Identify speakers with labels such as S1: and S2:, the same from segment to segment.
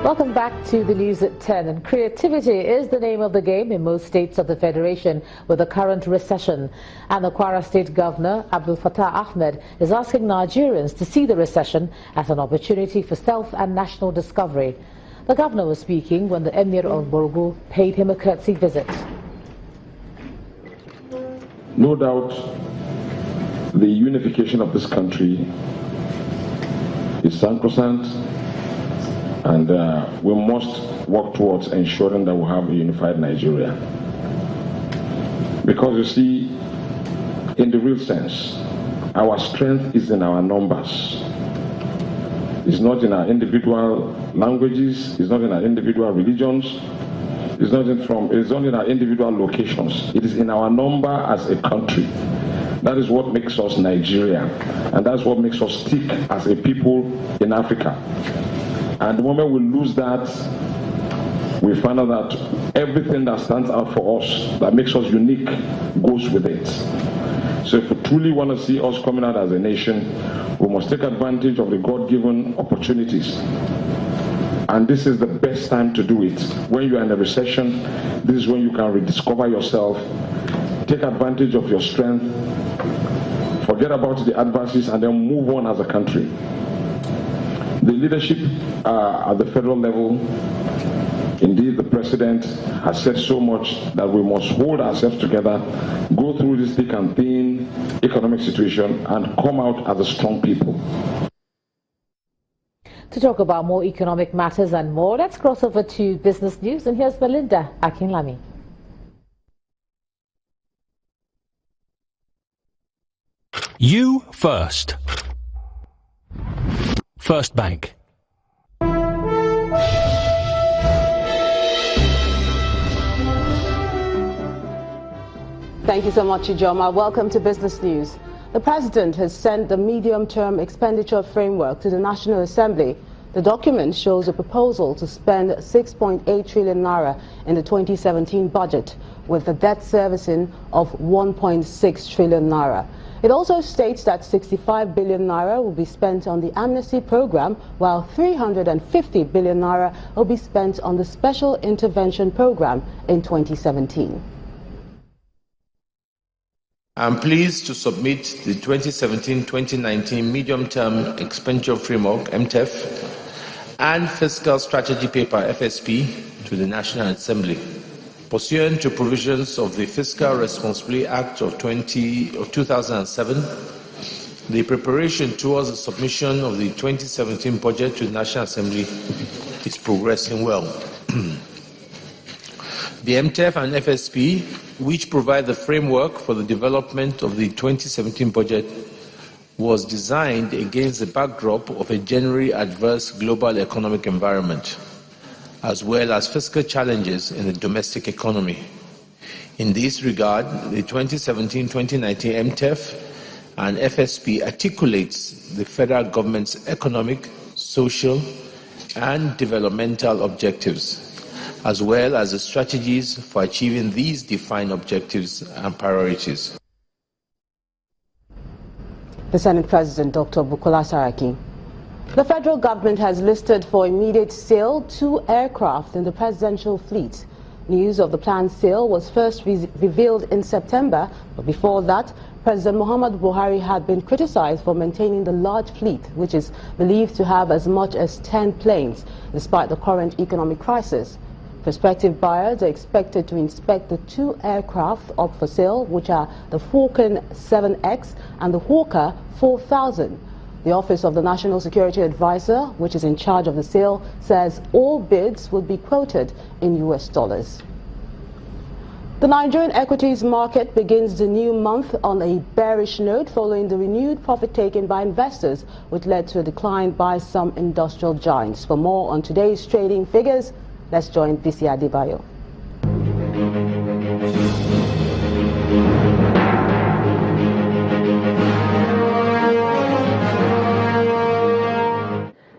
S1: Welcome back to the news at 10. And creativity is the name of the game in most states of the Federation with the current recession. And the Kwara State Governor, Abdul Fattah Ahmed, is asking Nigerians to see the recession as an opportunity for self and national discovery. The governor was speaking when the Emir of Borgu paid him a courtesy visit.
S2: No doubt, the unification of this country is sacrosanct, and we must work towards ensuring that we have a unified Nigeria. Because you see, in the real sense, our strength is in our numbers. It's not in our individual languages, it's not in our individual religions, it's not in our individual locations. It is in our number as a country. That is what makes us Nigeria, and that's what makes us stick as a people in Africa. And the moment we lose that, we find out that everything that stands out for us, that makes us unique, goes with it. So if we truly want to see us coming out as a nation, we must take advantage of the God-given opportunities. And this is the best time to do it. When you are in a recession, this is when you can rediscover yourself, take advantage of your strength, forget about the adversities, and then move on as a country. The leadership at the federal level, indeed the president, has said so much that we must hold ourselves together, go through this thick and thin economic situation, and come out as a strong people.
S1: To talk about more economic matters and more, let's cross over to business news, and here's Melinda Akinlami.
S3: You first. First Bank.
S4: Thank you so much, Ijoma. Welcome to Business News. The President has sent the medium-term expenditure framework to the National Assembly. The document shows a proposal to spend 6.8 trillion naira in the 2017 budget, with the debt servicing of 1.6 trillion naira. It also states that 65 billion naira will be spent on the amnesty program, while 350 billion naira will be spent on the special intervention program in 2017.
S5: I'm pleased to submit the 2017-2019 Medium-Term Expenditure Framework, MTEF, and Fiscal Strategy Paper, FSP, to the National Assembly. Pursuant to provisions of the Fiscal Responsibility Act of 2007, the preparation towards the submission of the 2017 budget to the National Assembly is progressing well. The MTEF and FSP, which provide the framework for the development of the 2017 budget, was designed against the backdrop of a generally adverse global economic environment, as well as fiscal challenges in the domestic economy. In this regard, the 2017-2019 MTEF and FSP articulates the federal government's economic, social, and developmental objectives, as well as the strategies for achieving these defined objectives and priorities.
S4: The Senate President, Dr. Bukola Saraki. The federal government has listed for immediate sale 2 aircraft in the presidential fleet. News of the planned sale was first revealed in September, but before that, President Muhammadu Buhari had been criticized for maintaining the large fleet, which is believed to have as much as 10 planes, despite the current economic crisis. Prospective buyers are expected to inspect the 2 aircraft up for sale, which are the Falcon 7X and the Hawker 4000. The Office of the National Security Advisor, which is in charge of the sale, says all bids will be quoted in US dollars. The Nigerian equities market begins the new month on a bearish note following the renewed profit-taking by investors, which led to a decline by some industrial giants. For more on today's trading figures, let's join Bisi Adebayo.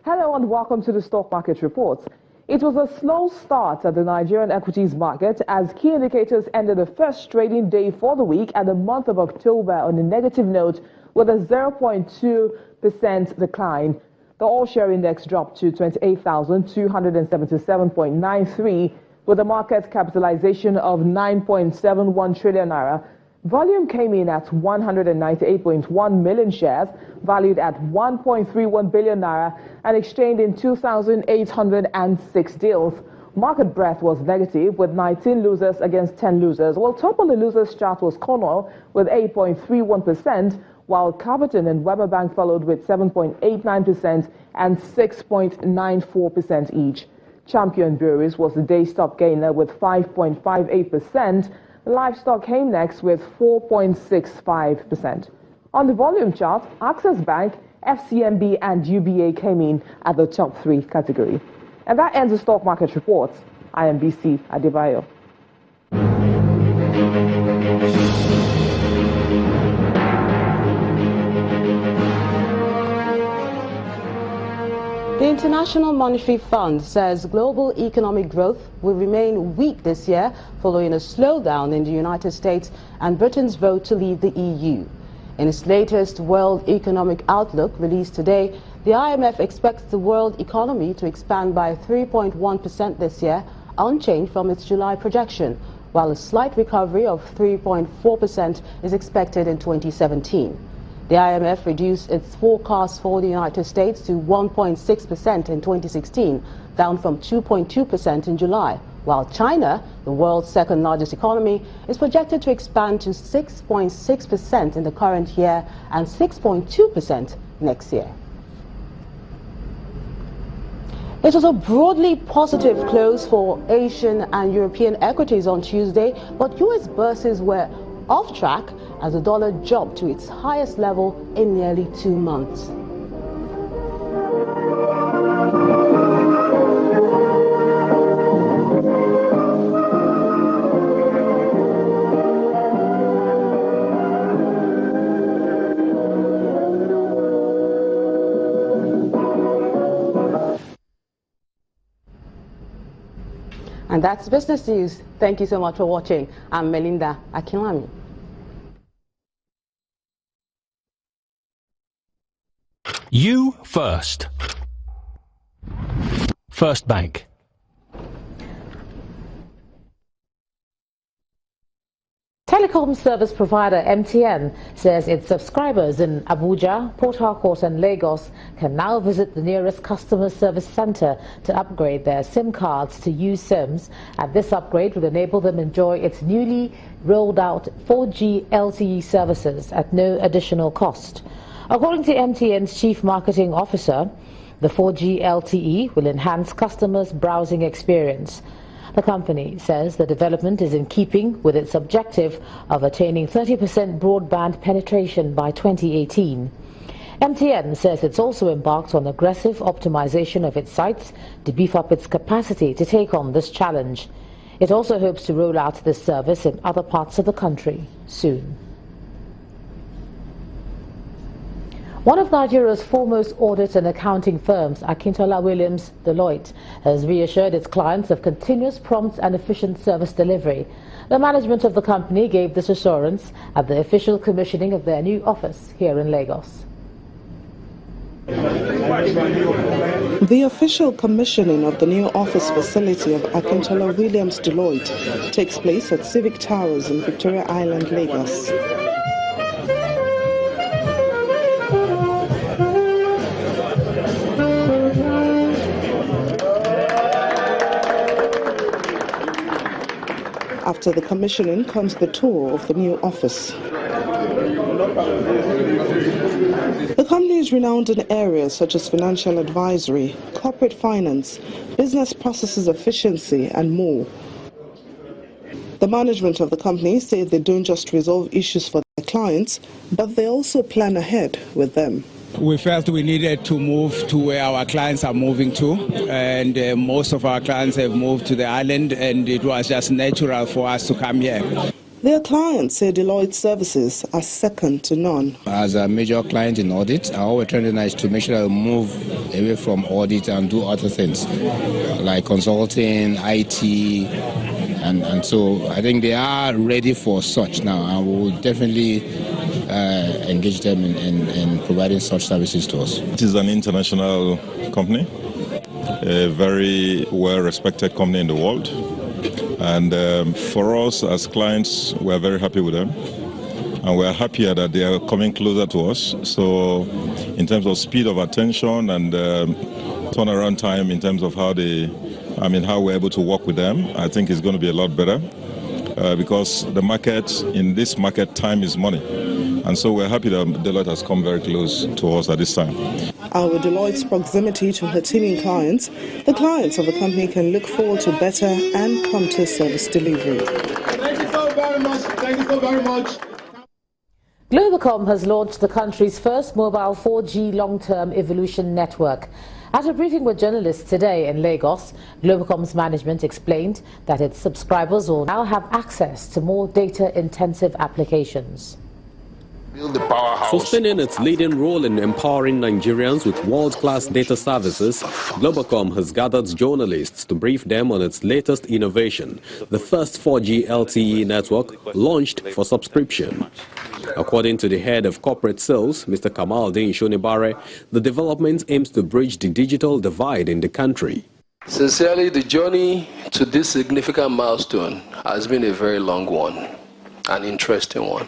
S6: Hello and welcome to the stock market report. It was a slow start at the Nigerian equities market as key indicators ended the first trading day for the week and the month of October on a negative note with a 0.2% decline. The all-share index dropped to 28,277.93 with a market capitalization of 9.71 trillion naira. Volume came in at 198.1 million shares, valued at 1.31 billion naira, and exchanged in 2,806 deals. Market breadth was negative, with 19 losers against 10 losers. While top on the losers chart was corn oil with 8.31%, while Carberton and Weber Bank followed with 7.89% and 6.94% each. Champion Breweries was the day's top gainer with 5.58%. Livestock came next with 4.65%. On the volume chart, Access Bank, FCMB and UBA came in at the top 3 category. And that ends the stock market reports. I am BC Adebayo.
S4: The International Monetary Fund says global economic growth will remain weak this year following a slowdown in the United States and Britain's vote to leave the EU. In its latest World Economic Outlook released today, the IMF expects the world economy to expand by 3.1% this year, unchanged from its July projection, while a slight recovery of 3.4% is expected in 2017. The IMF reduced its forecast for the United States to 1.6% in 2016, down from 2.2% in July, while China, the world's second largest economy, is projected to expand to 6.6% in the current year and 6.2% next year. It was a broadly positive close for Asian and European equities on Tuesday, but U.S. bourses were off track as the dollar jumped to its highest level in nearly 2 months. And that's business news. Thank you so much for watching. I'm Melinda Akinlami.
S3: You first. First Bank.
S1: Telecom service provider MTN says its subscribers in Abuja, Port Harcourt and Lagos can now visit the nearest customer service center to upgrade their SIM cards to USIMs, and this upgrade will enable them to enjoy its newly rolled out 4G LTE services at no additional cost. According to MTN's Chief Marketing Officer, the 4G LTE will enhance customers' browsing experience. The company says the development is in keeping with its objective of attaining 30% broadband penetration by 2018. MTN says it's also embarked on aggressive optimization of its sites to beef up its capacity to take on this challenge. It also hopes to roll out this service in other parts of the country soon. One of Nigeria's foremost audit and accounting firms, Akintola Williams, Deloitte, has reassured its clients of continuous, prompt and efficient service delivery. The management of the company gave this assurance at the official commissioning of their new office here in Lagos.
S7: The official commissioning of the new office facility of Akintola Williams Deloitte takes place at Civic Towers in Victoria Island, Lagos. After the commissioning comes the tour of the new office. The company is renowned in areas such as financial advisory, corporate finance, business processes efficiency, and more. The management of the company say they don't just resolve issues for their clients, but they also plan ahead with them.
S8: We felt we needed to move to where our clients are moving to, and most of our clients have moved to the island, and it was just natural for us to come here.
S7: Their clients say Deloitte's services are second to none.
S9: As a major client in audit, our trend is to make sure that we move away from audit and do other things, like consulting, IT, and so I think they are ready for such now, and we will definitely engage them in providing such services to us.
S10: It is an international company, a very well-respected company in the world. And for us as clients, we're very happy with them. And we're happier that they are coming closer to us. So in terms of speed of attention and turnaround time in terms of how we're able to work with them, I think it's going to be a lot better because the market, in this market, time is money. And so we're happy that Deloitte has come very close to us at this time.
S7: And with Deloitte's proximity to her teeming clients, the clients of the company can look forward to better and prompter service delivery.
S11: Thank you so very much. Thank you so very much.
S1: Globacom has launched the country's first mobile 4G long-term evolution network. At a briefing with journalists today in Lagos, Globacom's management explained that its subscribers will now have access to more data-intensive applications.
S12: Sustaining its leading role in empowering Nigerians with world-class data services, Globacom has gathered journalists to brief them on its latest innovation, the first 4G LTE network launched for subscription. According to the head of corporate sales, Mr. Kamaldeen Shonibare, the development aims to bridge the digital divide in the country.
S13: Sincerely, the journey to this significant milestone has been a very long one, an interesting one.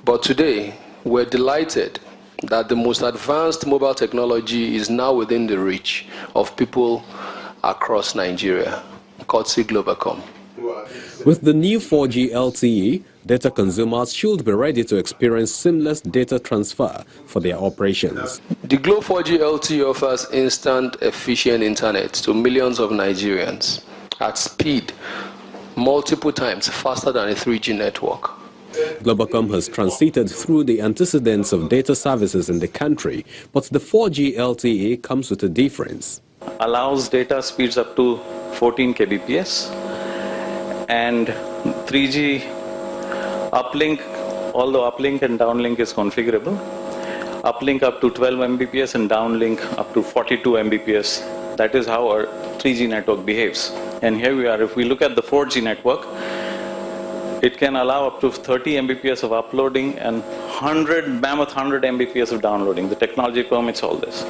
S13: But today, we're delighted that the most advanced mobile technology is now within the reach of people across Nigeria, courtesy Globacom.
S12: With the new 4G LTE, data consumers should be ready to experience seamless data transfer for their operations.
S13: The Glo 4G LTE offers instant, efficient internet to millions of Nigerians at speed multiple times faster than a 3G network.
S12: Globacom has transited through the antecedents of data services in the country, but the 4G LTE comes with a difference.
S14: Allows data speeds up to 14 kbps and 3G uplink, although uplink and downlink is configurable, uplink up to 12 Mbps and downlink up to 42 Mbps. That is how our 3G network behaves. And here we are, if we look at the 4G network, it can allow up to 30 Mbps of uploading and 100 Mbps of downloading. The technology permits all this.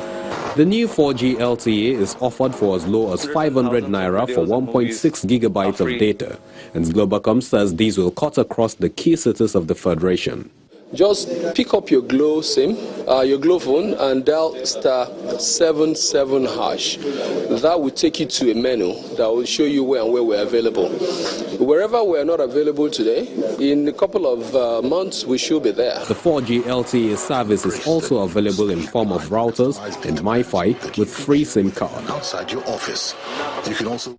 S12: The new 4G LTE is offered for as low as 500 naira for 1.6 gigabytes of data, and Globacom says these will cut across the key cities of the Federation.
S13: Just pick up your Glo SIM, your Glo phone, and dial *77#. That will take you to a menu that will show you where and where we're available. Wherever we're not available today, in a couple of months, we should be there.
S12: The 4G LTE service is also available in form of routers and MiFi with free SIM card.
S15: Outside your office, you can also